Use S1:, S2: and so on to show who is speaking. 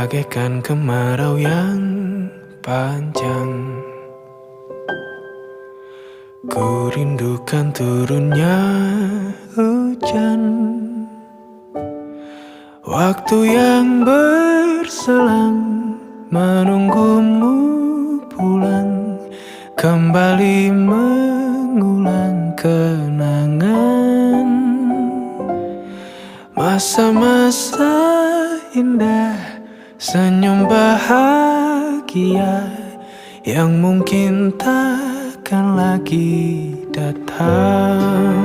S1: bagaikan kemarau yang panjang. Ku rindukan turunnya hujan, waktu yang berselang menunggumu pulang, kembali mengulang kenangan masa-masa indah, senyum bahagia yang mungkin takkan lagi datang.